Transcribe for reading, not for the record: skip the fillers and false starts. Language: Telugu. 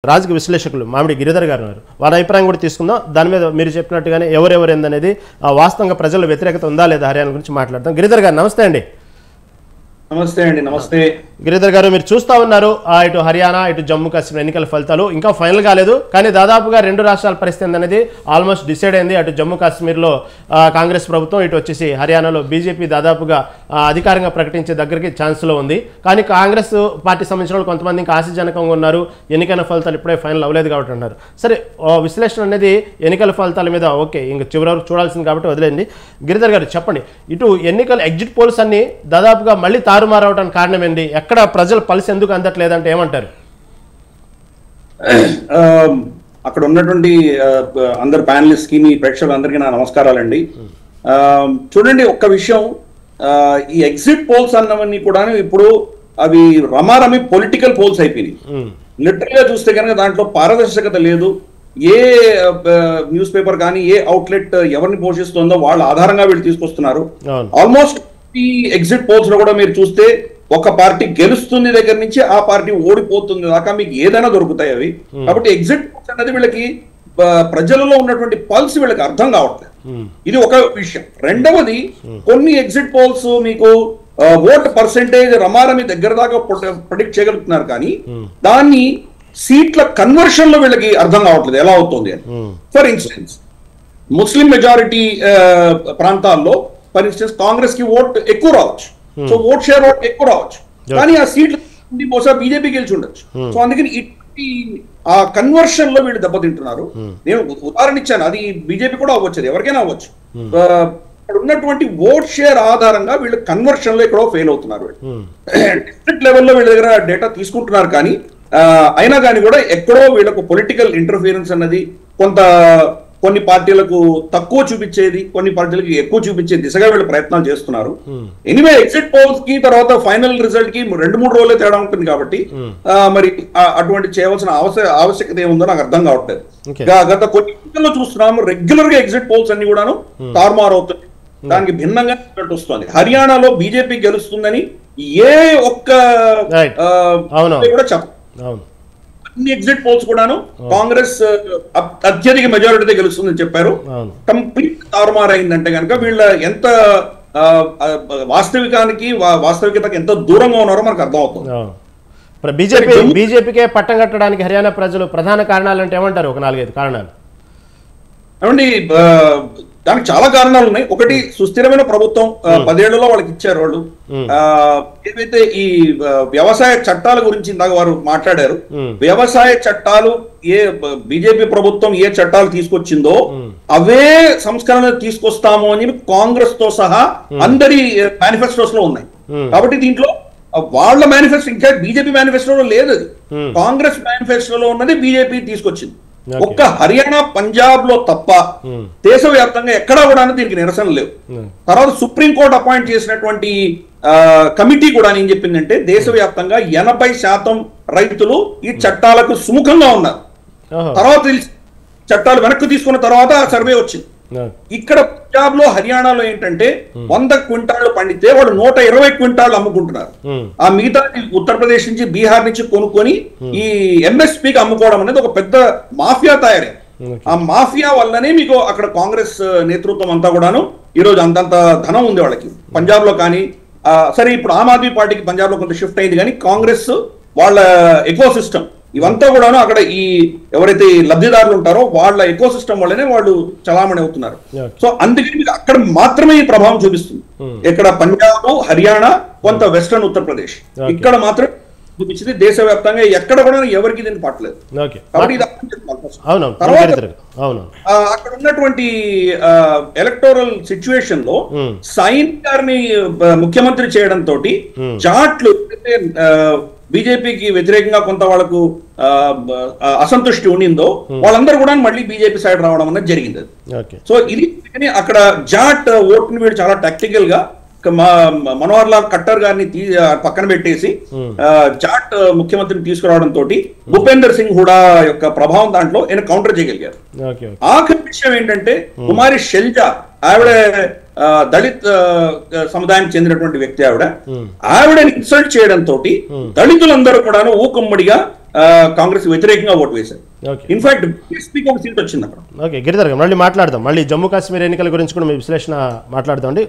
రాజకీయ విశ్లేషకులు మామిడి గిరిధర్ గారు ఉన్నారు. వారి అభిప్రాయం కూడా తీసుకుందాం. దాని మీద మీరు చెప్పినట్టుగానే ఎవరెవరు ఏందనేది వాస్తవంగా ప్రజల వ్యతిరేకత ఉందా లేదా హర్యానా గురించి మాట్లాడతాం. గిరిధర్ గారు నమస్తే అండి. నమస్తే అండి. నమస్తే గిరిధర్ గారు, మీరు చూస్తూ ఉన్నారు ఇటు హర్యానా ఇటు జమ్మూ కాశ్మీర్ ఎన్నికల ఫలితాలు ఇంకా ఫైనల్ కాలేదు, కానీ దాదాపుగా రెండు రాష్ట్రాల పరిస్థితి అనేది ఆల్మోస్ట్ డిసైడ్ అయింది. అటు జమ్మూ కాశ్మీర్లో కాంగ్రెస్ ప్రభుత్వం, ఇటు వచ్చేసి హర్యానాలో బీజేపీ దాదాపుగా అధికారంగా ప్రకటించే దగ్గరికి ఛాన్స్లో ఉంది. కానీ కాంగ్రెస్ పార్టీ సంబంధించిన వాళ్ళు కొంతమంది ఇంకా ఆశాజనకంగా ఉన్నారు, ఎన్నికల ఫలితాలు ఇప్పుడే ఫైనల్ అవ్వలేదు కాబట్టి అన్నారు. సరే, విశ్లేషణ అనేది ఎన్నికల ఫలితాల మీద ఓకే, ఇంక చివరి వరకు చూడాల్సింది కాబట్టి వదిలేండి. గిరిధర్ గారు చెప్పండి, ఇటు ఎన్నికల ఎగ్జిట్ పోల్స్ అన్ని దాదాపుగా మళ్ళీ తారుమారవడానికి కారణం ఏంటి? ఎక్కడ ప్రజల పల్స్ ఎందుకు అందట్లేదంటే ఏమంటారు? అక్కడ ఉన్నటువంటి అందరు ప్యానలిస్ట్ కి, మీ ప్రేక్షకులందరికీ నా నమస్కారాలండి. చూడండి, ఒక్క విషయం, ఈ ఎగ్జిట్ పోల్స్ అన్నవన్నీ కూడా ఇప్పుడు అవి రమారమి పొలిటికల్ పోల్స్ అయిపోయినాయి. లిటరల్ గా చూస్తే కనుక దాంట్లో పారదర్శకత లేదు. ఏ న్యూస్ పేపర్ కానీ ఏ అవుట్లెట్ ఎవరిని పోషిస్తుందో వాళ్ళ ఆధారంగా వీళ్ళు తీసుకొస్తున్నారు. ఆల్మోస్ట్ ఈ ఎగ్జిట్ పోల్స్ లో కూడా మీరు చూస్తే ఒక పార్టీ గెలుస్తుంది దగ్గర నుంచి ఆ పార్టీ ఓడిపోతుంది దాకా మీకు ఏదైనా దొరుకుతాయి అవి. కాబట్టి ఎగ్జిట్ పోల్స్ అనేది వీళ్ళకి ప్రజలలో ఉన్నటువంటి పల్స్ వీళ్ళకి అర్థం కావట్లేదు. ఇది ఒక విషయం. రెండవది, కొన్ని ఎగ్జిట్ పోల్స్ మీకు ఓట్ పర్సెంటేజ్ రమారమి దగ్గర దాకా ప్రెడిక్ట్ చేయగలుగుతున్నారు, కానీ దాన్ని సీట్ల కన్వర్షన్ లో వీళ్ళకి అర్థం కావట్లేదు ఎలా అవుతుంది అని. ఫర్ ఇన్స్టెన్స్, ముస్లిం మెజారిటీ ప్రాంతాల్లో ఫర్ ఇన్స్టెన్స్ కాంగ్రెస్ కి ఓట్ ఎక్కువ రావచ్చు, సో ఓట్ షేర్ ఓట్ ఎక్కువ రావచ్చు, కానీ ఆ సీట్లు బహుశా బీజేపీ గెలిచి ఉండొచ్చు. సో అందుకని ఇట్టి ఆ కన్వర్షన్ లో వీళ్ళు దెబ్బతింటున్నారు. నేను ఉదాహరణ ఇచ్చాను, అది బీజేపీ కూడా అవ్వచ్చు, ఎవరికైనా అవ్వచ్చు. ఇక్కడ ఉన్నటువంటి ఓట్ షేర్ ఆధారంగా వీళ్ళు కన్వర్షన్ లో ఎక్కడో ఫెయిల్ అవుతున్నారు. డిస్ట్రిక్ట్ లెవెల్లో వీళ్ళ దగ్గర డేటా తీసుకుంటున్నారు, కానీ అయినా కానీ కూడా ఎక్కడో వీళ్ళకు పొలిటికల్ ఇంటర్ఫియరెన్స్ అన్నది కొన్ని పార్టీలకు తక్కువ చూపించేది, కొన్ని పార్టీలకు ఎక్కువ చూపించే దిశగా వీళ్ళు ప్రయత్నాలు చేస్తున్నారు. ఎనీవే, ఎగ్జిట్ పోల్స్ కి తర్వాత ఫైనల్ రిజల్ట్ కి 2-3 రోజులే తేడా ఉంటుంది కాబట్టి మరి అటువంటి చేయవలసిన ఆవశ్యకత ఏముందో నాకు అర్థం కావట్లేదు. గత కొన్ని ఎన్నికల్లో చూస్తున్నాము, రెగ్యులర్ గా ఎగ్జిట్ పోల్స్ అన్ని కూడాను తారుమారు అవుతుంది. దానికి భిన్నంగా రిజల్ట్ వస్తుంది. హర్యానాలో బీజేపీ గెలుస్తుందని ఏ ఒక్క కూడా చెప్పదు. అన్ని ఎగ్జిట్ పోల్స్ కూడాను కాంగ్రెస్ అత్యధిక మెజారిటీతో గెలుస్తుందని చెప్పారు. కంప్లీట్ తారుమారు అయిందంటే కనుక వీళ్ళ ఎంత వాస్తవికతకి ఎంత దూరంగా ఉన్నారో మనకు అర్థం అవుతుంది. బీజేపీకే పట్టం కట్టడానికి హర్యానా ప్రజలు ప్రధాన కారణాలు అంటే ఏమంటారు? ఒక 4-5 కారణాలు ఏమండి. దానికి చాలా కారణాలు ఉన్నాయి. ఒకటి, సుస్థిరమైన ప్రభుత్వం 10 ఏళ్లలో వాళ్ళకి ఇచ్చారు. వాళ్ళు ఏవైతే ఈ వ్యవసాయ చట్టాల గురించి ఇందాక వారు మాట్లాడారు, వ్యవసాయ చట్టాలు బీజేపీ ప్రభుత్వం ఏ చట్టాలు తీసుకొచ్చిందో అవే సంస్కరణలు తీసుకొస్తాము అని కాంగ్రెస్ తో సహా అందరి మేనిఫెస్టోస్ లో ఉన్నాయి. కాబట్టి దీంట్లో వాళ్ళ మేనిఫెస్టో, ఇంకా బీజేపీ మేనిఫెస్టోలో లేదు, అది కాంగ్రెస్ మేనిఫెస్టోలో ఉన్నది బీజేపీ తీసుకొచ్చింది. ఒక్క హర్యానా, పంజాబ్ లో తప్ప దేశవ్యాప్తంగా ఎక్కడా కూడా దీనికి నిరసన లేవు. తర్వాత సుప్రీంకోర్టు అపాయింట్ చేసినటువంటి కమిటీ కూడా ఏం చెప్పిందంటే దేశవ్యాప్తంగా 80% రైతులు ఈ చట్టాలకు సుముఖంగా ఉన్నారు. తర్వాత చట్టాలు వెనక్కి తీసుకున్న తర్వాత సర్వే వచ్చింది. ఇక్కడ పంజాబ్ లో, హర్యానాలో ఏంటంటే 100 క్వింటాళ్లు పండితే వాళ్ళు 120 క్వింటాళ్లు అమ్ముకుంటున్నారు. ఆ మిగతా ఉత్తరప్రదేశ్ నుంచి, బీహార్ నుంచి కొనుక్కొని ఈ ఎంఎస్పీకి అమ్ముకోవడం అనేది ఒక పెద్ద మాఫియా తయారై, ఆ మాఫియా వల్లనే మీకు అక్కడ కాంగ్రెస్ నేతృత్వం అంతా కూడాను ఈరోజు అంతంత ధనం ఉంది వాళ్ళకి పంజాబ్ లో. కానీ సరే, ఇప్పుడు ఆమ్ ఆద్మీ పార్టీకి పంజాబ్ లో కొంత షిఫ్ట్ అయింది, కానీ కాంగ్రెస్ వాళ్ళ ఎకో సిస్టమ్ ఇవంతా కూడాను అక్కడ ఈ ఎవరైతే లబ్ధిదారులు ఉంటారో వాళ్ళ ఎకో సిస్టమ్ వల్లనే వాళ్ళు చలామణి అవుతున్నారు. సో అందుకని మీకు అక్కడ మాత్రమే ఈ ప్రభావం చూపిస్తుంది. ఇక్కడ పంజాబ్, హర్యానా, కొంత వెస్టర్న్ ఉత్తరప్రదేశ్, ఇక్కడ మాత్రం చూపించింది. దేశవ్యాప్తంగా ఎక్కడ కూడా ఎవరికి దీన్ని పట్టలేదు. అక్కడ ఉన్నటువంటి ఎలక్టోరల్ సిచ్యువేషన్ లో సైన్ గారిని ముఖ్యమంత్రి చేయడంతో జాట్లు బీజేపీకి వ్యతిరేకంగా కొంత వాళ్ళకు అసంతృష్టి ఉండిందో వాళ్ళందరూ కూడా మళ్ళీ బీజేపీ సైడ్ రావడం అనేది జరిగింది. సో ఇది అక్కడ జాట్ ఓట్ని వీడు చాలా టాక్టికల్ గా మనోహర్ లాల్ ఖట్టర్ గారిని పక్కన పెట్టేసి జాట్ ముఖ్యమంత్రిని తీసుకురావడంతో భూపేందర్ సింగ్ హుడా యొక్క ప్రభావం దాంట్లో ఆయన కౌంటర్ చేయగలిగారు. ఆఖరి విషయం ఏంటంటే కుమారి షెల్జా, ఆవిడ దళిత్ సముదాయానికి చెందినటువంటి వ్యక్తి ఆవిడని ఇన్సల్ట్ చేయడంతో దళితులందరూ కూడా ఊకమ్మడిగా కాంగ్రెస్ వ్యతిరేకంగా ఓటు వేశారు. ఇన్ఫాక్ట్ ఎస్పీకి ఒక సీట్ వచ్చింది అక్కడ. ఓకే గిరిధర్ గారు మళ్ళీ మాట్లాడదాం, మళ్ళీ జమ్మూ కాశ్మీర్ ఎన్నికల గురించి కూడా మీ విశ్లేషణ మాట్లాడదాం అండి.